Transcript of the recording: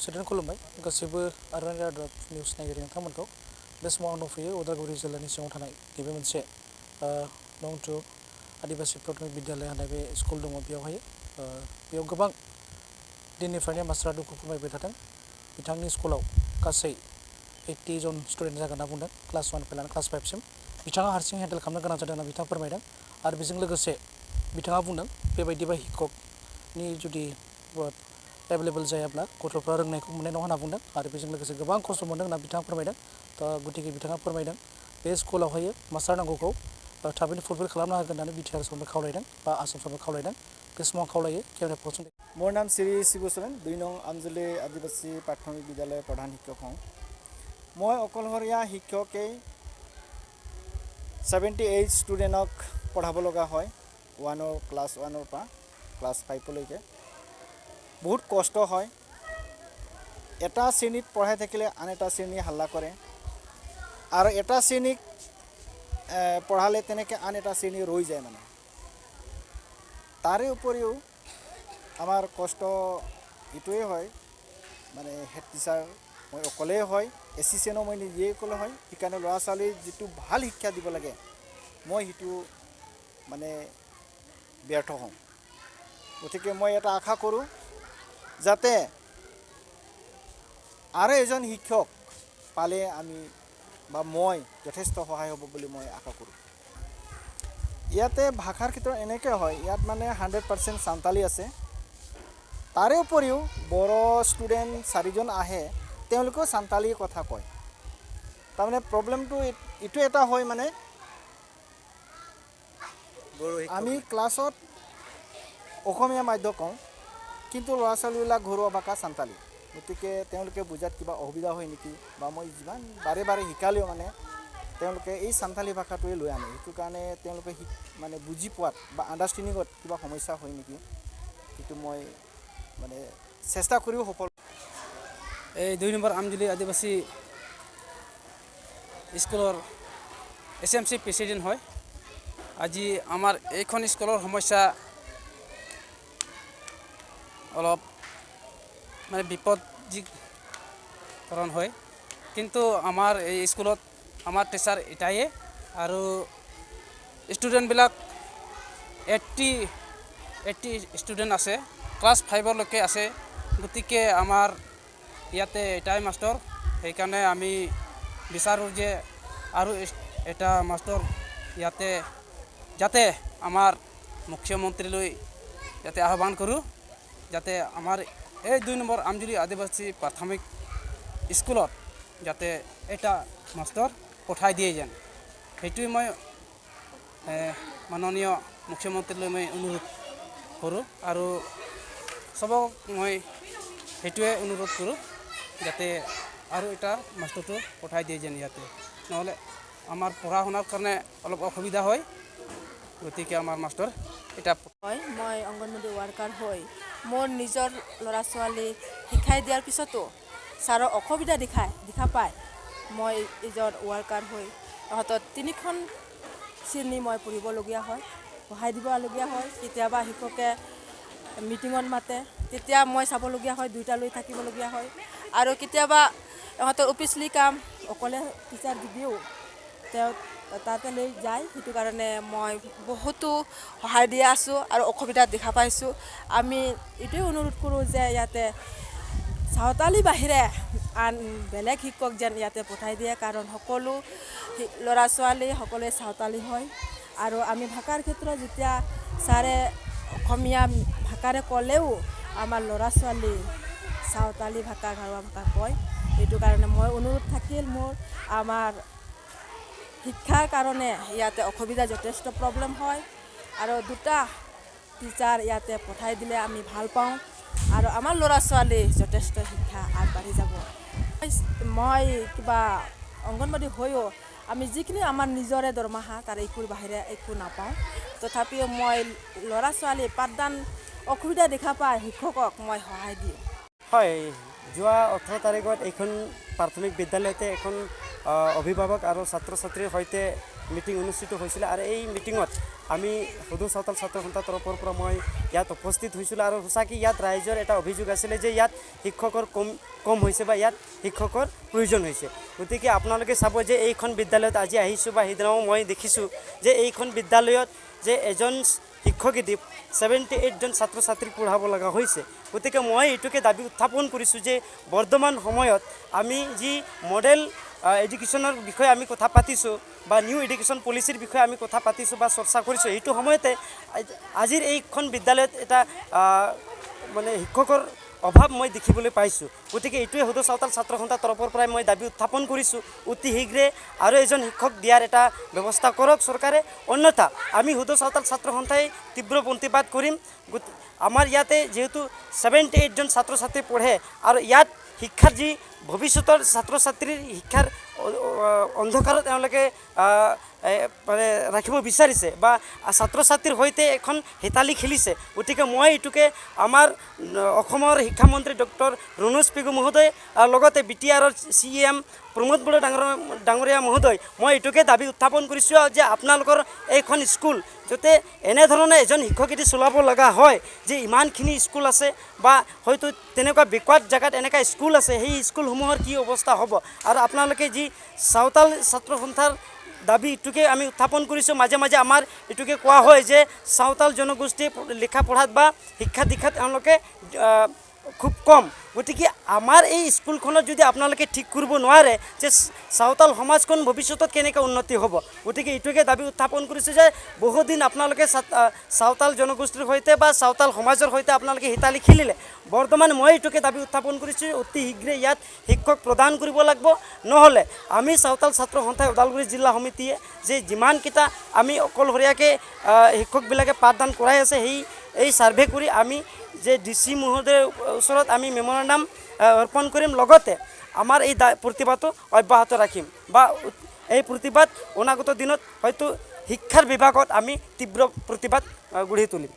Student खुलुमबाय गासैबो आर'नाइ रादाब निउस नायगिरि नोंथांमोनखौ बे समाव आं दंफैयो उदालगुरि जिल्लानि सिङाव थानाय नैबे मोनसे नं 2 आदिबासि प्राथमिक बिद्यालय होननाय बे स्कुल दङ बेयावहाय बेयाव गोबां दिननिफ्रायनो मास्टारा दुखु फोरमायबाय थादों बिथांनि स्कुलाव गासै 80 जन स्टुडेन्ट जागोन होनना बुंदों क्लास 1 निफ्राय लानानै क्लास 5 सिम बिथाङा हारसिं हेन्डेल खालामनो गोनां जादों होनना बिथाङा फोरमायदों आरो बेजों लोगोसे बिथाङा बुंदों बेबायदिबा हिककनि जुदि एभेलेबल जायाब्ला गथ'फ्रा रोंनायखौ मोननाय नङा होनना बुंदों आरो बेजों लोगोसे गोबां खस्थ' मोनदों होनना बिथाङा फोरमायदों गतिके बिथाङा फोरमायदों बे स्कुलावहाय मास्टार नांगौखौ थाबैनो फुलफिल खालामना होगोन होननानै बिटिआर सरखारखौ खावलायदों बा आसाम सरखारखौ खावलायदों बे समाव खावलायो केमेरा पर्सन मोर नाम श्री शिबु सोरेन 2 नং आमजुली आदिबासी प्राथमिक विद्यालय प्रधान शिक्षक हूँ मैं अकलहरिया शिक्षके 78 स्टूडेंटक पढ़ाब लगा है क्लास 1 पर क्लास 5 लैके बहुत कष्ट है एटा श्रेणीत पढ़ाई थकिले आन एटा श्रेणी हाल्ला करे और एटा श्रेणीक पढ़ाले तेनेके आन एटा श्रेणी रही जाए माने तारे उपरिও आमार कष्ट इटुए है माने हेड टीचार मैं अकले है एसिस्टेन्टो मैं निजे अकले है इकाने लड़ा छाली जी भाल शिक्षा दी लगे मैं हिटू माने व्यर्थ हूँ गति मैं एटा आशा करूँ जाते आरो एजन शिक्षक पाले आमी बा मैं यथेष्ट सहाय हब बोली मैं आशा करूँ इयाते भाषार क्षेत्र एनेके है इयात माने 100% सान्ताली आछे तारे उपरिও बड़ स्टूडेंट 4 जन आहे तेनलोके सान्ताली कथा कय तारमाने प्रब्लेमটো इटु एटा হয় माने आमी क्लासत অসমীয়া माध्य कওঁ किन्तु लड़ा छालीबिलाक घरुवा भाषा सान्ताली गतिके तेनलोके बुझात किबा असुविधा হয় नेকি बा मैं जिमान बारे बारे शिकालेও माने तेनलोके এই सान्ताली भाषाटोৱে লৈ আনে সেইটো কাৰণে तेनलोके माने बुझी पोৱাত बा आन्डारस्टेन्डिंगत किबा समस्या হয় नेকি কিন্তু মই माने चेष्टा करिও सफल 2 নম্বৰ आमजुली आदिबासी स्कुलर SMC प्रेसिडेंट হয় আজি আমাৰ এইখন স্কুলৰ সমস্যা অলপ মানে বিপদজনক হয় কিন্তু আমাৰ এই স্কুলত আমাৰ টিচাৰ এটায়ে আৰু স্টুডেন্ট বিলাক 80 স্টুডেন্ট আছে ক্লাস 5 লৈকে আছে গতিকে আমাৰ ইয়াতে এটাই মাস্টাৰ সেইকাৰণে আমি বিচাৰো যে আৰু এটা মাস্টাৰ ইয়াতে যাতে আমাৰ মুখ্যমন্ত্ৰীলৈ যাতে আহ্বান কৰো যাতে আমাৰ এই 2 নম্বৰ আমজুলি আদিবাসী প্ৰাথমিক স্কুলত যাতে এটা মাস্টাৰ পঠাই দিয়ে যেন সেইটোই মই মাননীয় মুখ্যমন্ত্ৰীলৈ মই অনুৰোধ কৰো আৰু সবক মই সেইটোৱে অনুৰোধ কৰো যাতে আৰু এটা মাস্টাৰটো পঠাই দিয়ে যেন ইয়াতে নহলে আমাৰ পঢ়া শুনাৰ কাৰণে অলপ অসুবিধা হয় গতিকে আমাৰ মাস্টাৰ এটা হয় মই অঙ্গনবাড়ী ওয়াৰ্কাৰ হই মোৰ নিজৰ লৰা ছোৱালী শিকাই দিয়াৰ পিছতো সাৰৰ অসুবিধা দেখা পায় মই এজন ওয়াৰ্কাৰ হই হঠাৎ 3খন শ্ৰেণী মই পঢ়িবলগীয়া হয় পঢ়াই দিবলগীয়া হয় কেতিয়াবা শিক্ষকে মিটিঙত মাতে তেতিয়া মই চাবলগীয়া হয় দুইটালৈ থাকিবলগীয়া হয় আৰু কেতিয়াবা হঠাৎ অফিচলি কাম অকলে টিচাৰ দিও তেওঁ তাতে লৈ যায় সেইটো কাৰণে মই বহুতো সহায় দি আছো আৰু অসুবিধা দেখা পাইছো আমি এটোই অনুৰোধ কৰো যে ইয়াতে সাঁওতালি বাহিৰে আন বেলেগ শিক্ষক যেন ইয়াতে পঠাই দিয়ে কাৰণ সকলো লৰা ছোৱালী সকলোৱে সাঁওতালি হয় আৰু আমি ভাষাৰ ক্ষেত্ৰত যেতিয়া সাৰে অসমীয়া ভাষাৰে ক'লেও আমাৰ লৰা ছোৱালী সাঁওতালি ভাষা ঘৰুৱা ভাষা কয় এইটো কাৰণে মই অনুৰোধ থাকিল মোৰ আমাৰ শিক্ষাৰ কাৰণে ইয়াতে অসুবিধা যথেষ্ট প্ৰব্লেম হয় আৰু দুটা টিচাৰ ইয়াতে পঠাই দিলে আমি ভাল পাওঁ আৰু আমাৰ লৰা ছোৱালী যথেষ্ট শিক্ষা আগবাঢ়ি যাব মই কিবা অঙ্গনবাড়ী হয়ও আমি যিখিনি আমাৰ নিজৰে দৰমহা তাৰ একোৰ বাহিৰে একো নাপাওঁ তথাপিও মই লৰা ছোৱালী পাঠদান অসুবিধা দেখা পায় শিক্ষকক মই সহায় দিওঁ হয় যোৱা 18 তাৰিখত এখন প্ৰাথমিক বিদ্যালয়তে এখন অভিভাৱক আৰু ছাত্ৰ ছাত্ৰীৰ সৈতে মিটিং অনুষ্ঠিত হৈছিল আৰু এই মিটিঙত আমি সদৌ চাওতাল ছাত্ৰ সন্থাৰ তৰফৰ পৰা মই ইয়াত উপস্থিত হৈছিলোঁ আৰু সঁচাকৈ ইয়াত ৰাইজৰ এটা অভিযোগ আছিলে যে ইয়াত শিক্ষকৰ কম হৈছে বা ইয়াত শিক্ষকৰ প্ৰয়োজন হৈছে। গতিকে আপোনালোকে চাব যে এইখন বিদ্যালয়ত আজি আহিছোঁ বা সেইদিনাও মই দেখিছোঁ যে এইখন বিদ্যালয়ত যে এজন শিক্ষকেদি 78জন ছাত্ৰ ছাত্ৰীক পঢ়াব লগা হৈছে। গতিকে মই এইটোকে দাবী উত্থাপন কৰিছোঁ যে বৰ্তমান সময়ত আমি যি মডেল এডুকেশ্যনৰ বিষয়ে আমি কথা পাতিছোঁ বা নিউ এডুকেশ্যন পলিচিৰ বিষয়ে আমি কথা পাতিছোঁ বা চৰ্চা কৰিছোঁ, এইটো সময়তে আজিৰ এইখন বিদ্যালয়ত এটা মানে শিক্ষকৰ অভাৱ মই দেখিবলৈ পাইছোঁ। গতিকে এইটোৱে সদৌ চাওতাল ছাত্ৰ সন্থাৰ তৰফৰ পৰাই মই দাবী উত্থাপন কৰিছোঁ, অতি শীঘ্ৰে আৰু এজন শিক্ষক দিয়াৰ এটা ব্যৱস্থা কৰক চৰকাৰে, অন্যথা আমি সদৌ চাওতাল ছাত্ৰ সন্থাই তীব্ৰ প্ৰতিবাদ কৰিম। আমাৰ ইয়াতে যিহেতু 78জন ছাত্ৰ ছাত্ৰী পঢ়ে আৰু ইয়াত শিক্ষাৰ যি ভৱিষ্যতৰ ছাত্ৰ ছাত্ৰীৰ শিক্ষাৰ অন্ধকাৰত তেওঁলোকে মানে ৰাখিব বিচাৰিছে বা ছাত্ৰ ছাত্ৰীৰ সৈতে এখন হেতালি খেলিছে। গতিকে মই এইটোকে আমাৰ অসমৰ শিক্ষামন্ত্ৰী ডক্টৰ ৰণোজ পেগু মহোদয় আৰু লগতে BTRৰ CEM প্ৰমোদ বড়ো ডাঙৰীয়া মহোদয়, মই এইটোকে দাবী উত্থাপন কৰিছোঁ যে আপোনালোকৰ এইখন স্কুল যাতে এনেধৰণে এজন শিক্ষক এটি চলাব লগা হয় যে ইমানখিনি স্কুল আছে বা হয়তো তেনেকুৱা বেকৱাৰ্ড জেগাত এনেকুৱা স্কুল আছে, সেই স্কুলসমূহৰ কি অৱস্থা হ'ব। আৰু আপোনালোকে যি চাওতাল ছাত্ৰ সন্থাৰ দাবী এইটোকে আমি উত্থাপন কৰিছোঁ, মাজে মাজে আমাৰ এইটোকে কোৱা হয় যে চাওতাল জনগোষ্ঠীয়ে লিখা পঢ়াত বা শিক্ষা দীক্ষাত তেওঁলোকে খুব কম। গতিকে আমাৰ এই স্কুলখনত যদি আপোনালোকে ঠিক কৰিব নোৱাৰে যে চাওতাল সমাজখন ভৱিষ্যতত কেনেকৈ উন্নতি হ'ব। গতিকে এইটোকে দাবী উত্থাপন কৰিছোঁ যে বহুদিন আপোনালোকে চাওতাল জনগোষ্ঠীৰ সৈতে বা চাওতাল সমাজৰ সৈতে আপোনালোকে হিতালি খেলিলে। বৰ্তমান মই এইটোকে দাবী উত্থাপন কৰিছোঁ, অতি শীঘ্ৰে ইয়াত শিক্ষক প্ৰদান কৰিব লাগিব, নহ'লে আমি চাওতাল ছাত্ৰ সন্থাই ওদালগুৰি জিলা সমিতিয়ে যে যিমানকেইটা আমি অকলশৰীয়াকৈ শিক্ষকবিলাকে পাঠদান কৰাই আছে এই ছাৰ্ভে কৰি আমি যে DC মহোদয়ৰ ওচৰত আমি মেমৰেণ্ডাম অৰ্পণ কৰিম, লগতে আমাৰ এই প্ৰতিবাদটো অব্যাহত ৰাখিম বা এই প্ৰতিবাদ অনাগত দিনত হয়তো শিক্ষাৰ বিভাগত আমি তীব্ৰ প্ৰতিবাদ গঢ়ি তুলিম।